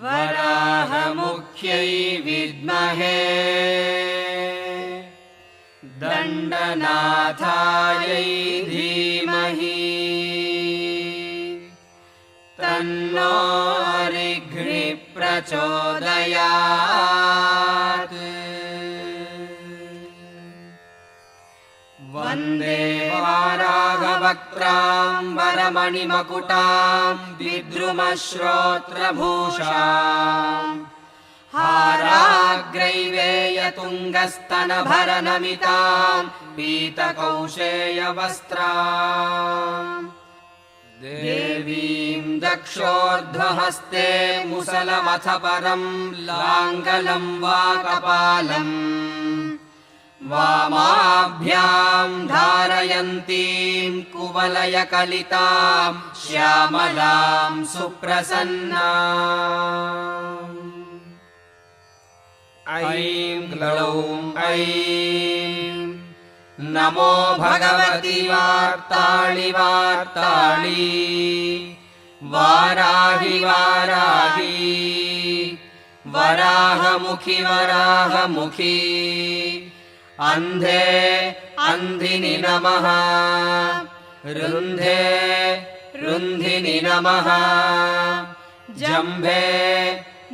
वराहमुख्यै विद्महे दण्डनाथायै धीमहि तन्नो हरिघ्निः प्रचोदयात्। वन्दे वाराहवक्त्रां वरमणिमकुटां विद्रुमश्रोत्रभूषाम् हाराग्रैवेयतुङ्गस्तनभरनमितां पीतकौशेयवस्त्राम् देवीं दक्षोर्ध्वहस्ते मुसलमथ परं लाङ्गलं वा कपालम् वामाभ्यां धारयन्तीं कुवलयकलितां श्यामलां सुप्रसन्नाम्। ऐं ग्लौं ऐं नमो भगवति वार्ताळि वार्ताळि वाराहि वाराहि वराहमुखि वराहमुखि अन्धे अन्धिनि नमः रुन्धे रुन्धिनि नमः जम्भे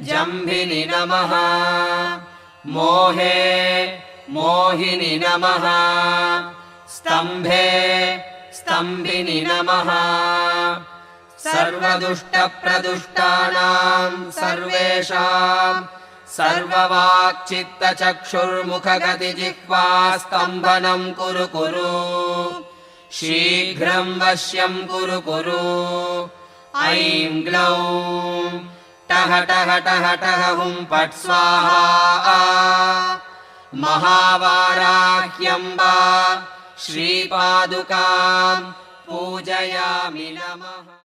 जम्भिनि नमः मोहे मोहिनि नमः स्तम्भे स्तम्भिनि नमः सर्वदुष्टप्रदुष्टानां सर्वेषां सर्ववाक्चित्तचक्षुर्मुखगतिजिह्वा स्तम्भनं कुरु कुरु शीघ्रं वश्यं कुरु कुरु। ऐं ग्लौं टह टह टह टह हुं फट् स्वाहा महावाराह्यम्बा श्रीपादुकां पूजयामि नमः।